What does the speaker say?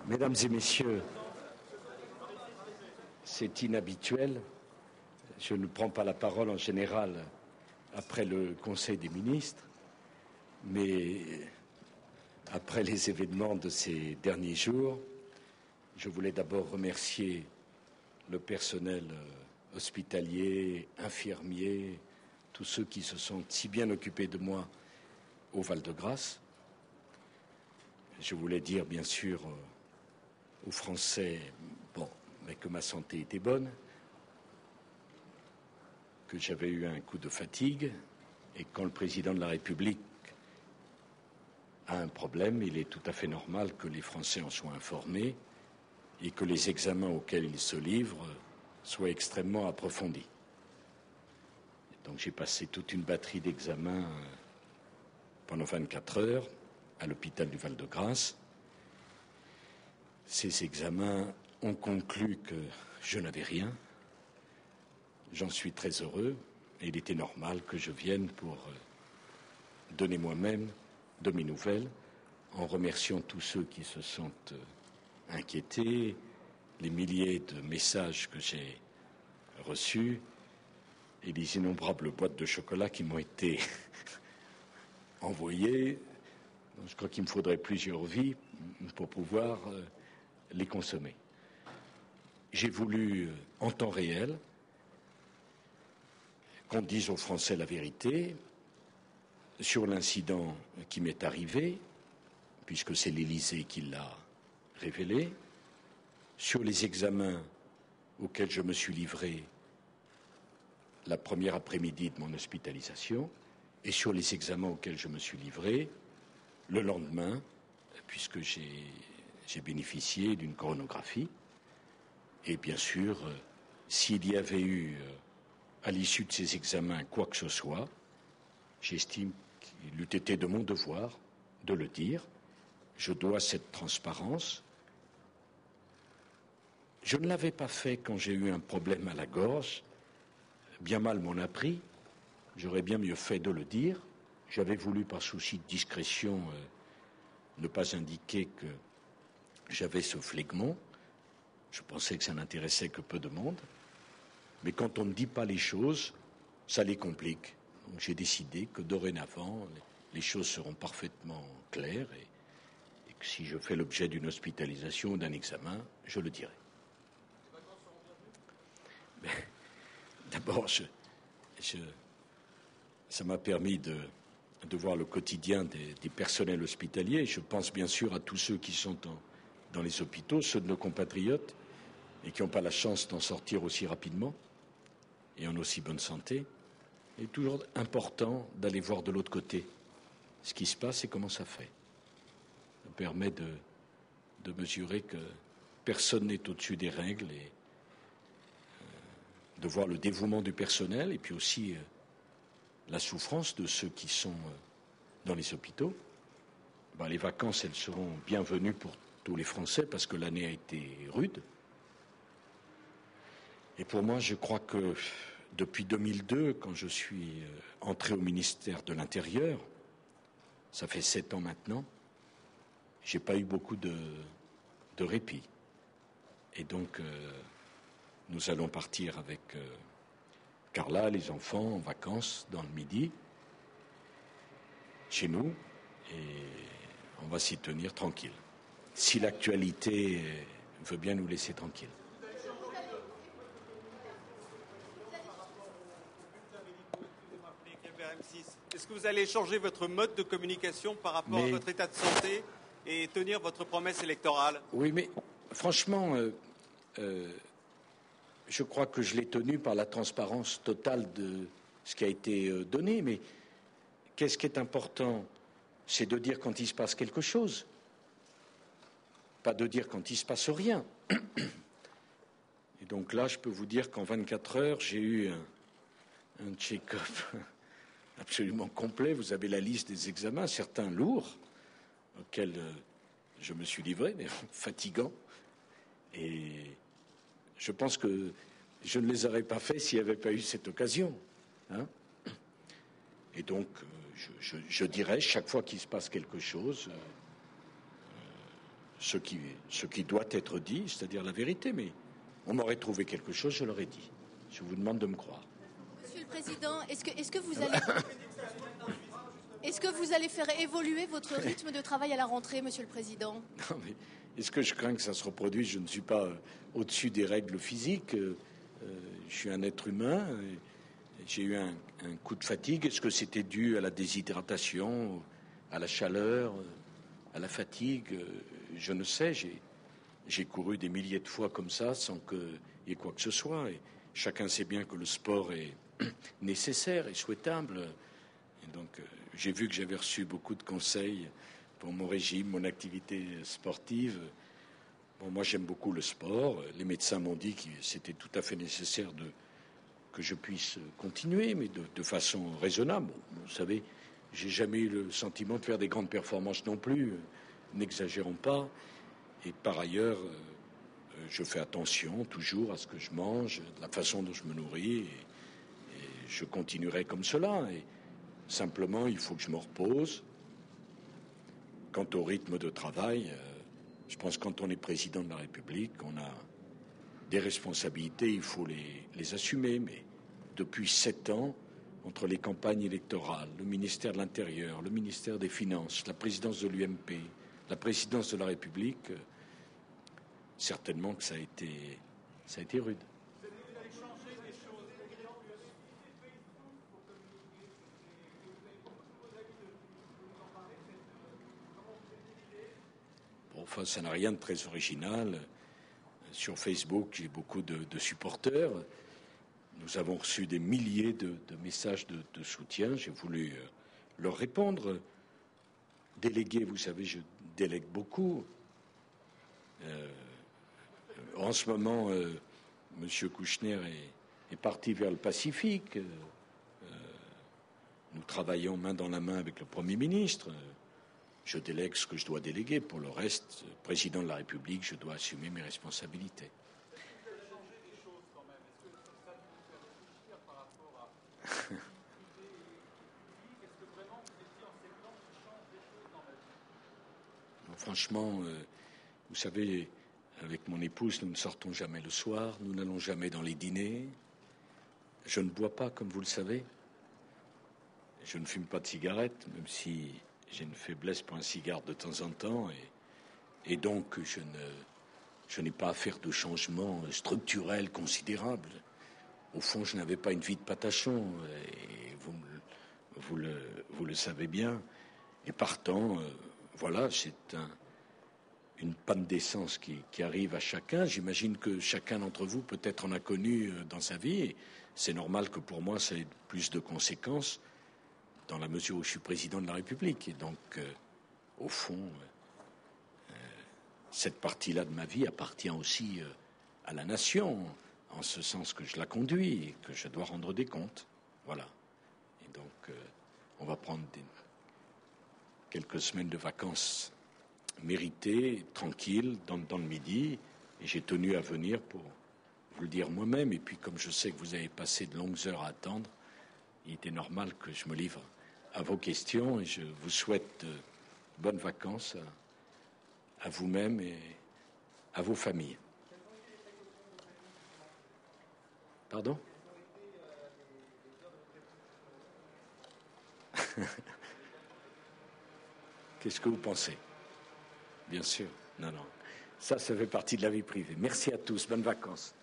Mesdames et messieurs, c'est inhabituel. Je ne prends pas la parole en général après le Conseil des ministres, mais après les événements de ces derniers jours, je voulais d'abord remercier le personnel hospitalier, infirmier, tous ceux qui se sont si bien occupés de moi au Val-de-Grâce. Je voulais dire, bien sûr, aux Français, mais que ma santé était bonne, que j'avais eu un coup de fatigue, et quand le président de la République a un problème, il est tout à fait normal que les Français en soient informés et que les examens auxquels ils se livrent soient extrêmement approfondis. Donc j'ai passé toute une batterie d'examens pendant 24 heures à l'hôpital du Val-de-Grâce. Ces examens ont conclu que je n'avais rien. J'en suis très heureux et il était normal que je vienne pour donner moi-même de mes nouvelles en remerciant tous ceux qui se sont inquiétés, les milliers de messages que j'ai reçus et les innombrables boîtes de chocolat qui m'ont été envoyées. Je crois qu'il me faudrait plusieurs vies pour pouvoir les consommer. J'ai voulu, en temps réel, qu'on dise aux Français la vérité sur l'incident qui m'est arrivé, puisque c'est l'Élysée qui l'a révélé, sur les examens auxquels je me suis livré la première après-midi de mon hospitalisation et sur les examens auxquels je me suis livré le lendemain, puisque j'ai bénéficié d'une coronographie. Et bien sûr, s'il y avait eu, à l'issue de ces examens, quoi que ce soit, j'estime qu'il eût été de mon devoir de le dire. Je dois cette transparence. Je ne l'avais pas fait quand j'ai eu un problème à la gorge. Bien mal m'en a pris. J'aurais bien mieux fait de le dire. J'avais voulu, par souci de discrétion, ne pas indiquer que j'avais ce phlegmon. Je pensais que ça n'intéressait que peu de monde. Mais quand on ne dit pas les choses, ça les complique. Donc j'ai décidé que dorénavant, les choses seront parfaitement claires et que si je fais l'objet d'une hospitalisation ou d'un examen, je le dirai. D'abord, ça m'a permis de voir le quotidien des personnels hospitaliers. Je pense bien sûr à tous ceux qui sont dans les hôpitaux, ceux de nos compatriotes, et qui n'ont pas la chance d'en sortir aussi rapidement et en aussi bonne santé. Il est toujours important d'aller voir de l'autre côté ce qui se passe et comment ça fait. Ça permet de mesurer que personne n'est au-dessus des règles et de voir le dévouement du personnel et puis aussi la souffrance de ceux qui sont dans les hôpitaux. Les vacances, elles seront bienvenues pour tous les Français parce que l'année a été rude. Et pour moi, je crois que depuis 2002, quand je suis entré au ministère de l'Intérieur, ça fait 7 ans maintenant, j'ai pas eu beaucoup de répit. Et donc, nous allons partir avec Carla, les enfants, en vacances dans le Midi, chez nous, et on va s'y tenir tranquille. Si l'actualité veut bien nous laisser tranquilles. Est-ce que vous allez changer votre mode de communication par rapport à votre état de santé et tenir votre promesse électorale? Oui, mais franchement, je crois que je l'ai tenu par la transparence totale de ce qui a été donné. Mais qu'est-ce qui est important? C'est de dire quand il se passe quelque chose, pas de dire quand il se passe rien. Et donc là, je peux vous dire qu'en 24 heures, j'ai eu un check-up absolument complet. Vous avez la liste des examens, certains lourds, auxquels je me suis livré, mais fatigants. Et je pense que je ne les aurais pas faits s'il n'y avait pas eu cette occasion. Et donc, je dirais, chaque fois qu'il se passe quelque chose, ce qui doit être dit, c'est-à-dire la vérité. Mais on m'aurait trouvé quelque chose, je l'aurais dit. Je vous demande de me croire. Monsieur le Président, est-ce que vous allez faire évoluer votre rythme de travail à la rentrée, Monsieur le Président? Non, mais est-ce que je crains que ça se reproduise? Je ne suis pas au-dessus des règles physiques. Je suis un être humain. J'ai eu un coup de fatigue. Est-ce que c'était dû à la déshydratation, à la chaleur, à la fatigue? Je ne sais. J'ai couru des milliers de fois comme ça sans qu'il y ait quoi que ce soit. Et chacun sait bien que le sport est nécessaire et souhaitable. Et donc, j'ai vu que j'avais reçu beaucoup de conseils pour mon régime, mon activité sportive. Bon, moi, j'aime beaucoup le sport. Les médecins m'ont dit que c'était tout à fait nécessaire que je puisse continuer, mais de façon raisonnable. Bon, vous savez, j'ai jamais eu le sentiment de faire des grandes performances non plus. N'exagérons pas. Et par ailleurs, je fais attention toujours à ce que je mange, de la façon dont je me nourris, et je continuerai comme cela. Et simplement, il faut que je me repose. Quant au rythme de travail, je pense que quand on est président de la République, on a des responsabilités, il faut les assumer. Mais depuis 7 ans, entre les campagnes électorales, le ministère de l'Intérieur, le ministère des Finances, la présidence de l'UMP, la présidence de la République, certainement que ça a été rude. Bon, enfin, ça n'a rien de très original. Sur Facebook, j'ai beaucoup de supporters. Nous avons reçu des milliers de messages de soutien. J'ai voulu leur répondre. Délégué, vous savez, je délègue beaucoup. En ce moment, M. Kouchner est parti vers le Pacifique. Nous travaillons main dans la main avec le Premier ministre. Je délègue ce que je dois déléguer. Pour le reste, président de la République, je dois assumer mes responsabilités. Franchement, vous savez, avec mon épouse, nous ne sortons jamais le soir, nous n'allons jamais dans les dîners. Je ne bois pas, comme vous le savez. Je ne fume pas de cigarette, même si j'ai une faiblesse pour un cigare de temps en temps. Et donc, je n'ai pas à faire de changements structurels considérables. Au fond, je n'avais pas une vie de patachon, et vous le savez bien. Et partant, voilà, c'est une panne d'essence qui arrive à chacun. J'imagine que chacun d'entre vous peut-être en a connu dans sa vie. Et c'est normal que pour moi, ça ait plus de conséquences dans la mesure où je suis président de la République. Et donc, au fond, cette partie-là de ma vie appartient aussi à la nation, en ce sens que je la conduis et que je dois rendre des comptes. Voilà. Et donc, on va prendre quelques semaines de vacances méritées, tranquilles, dans le midi. Et j'ai tenu à venir pour vous le dire moi-même. Et puis, comme je sais que vous avez passé de longues heures à attendre, il était normal que je me livre à vos questions. Et je vous souhaite bonnes vacances à vous-même et à vos familles. Pardon? Qu'est-ce que vous pensez? Bien sûr. Non. Ça fait partie de la vie privée. Merci à tous. Bonnes vacances.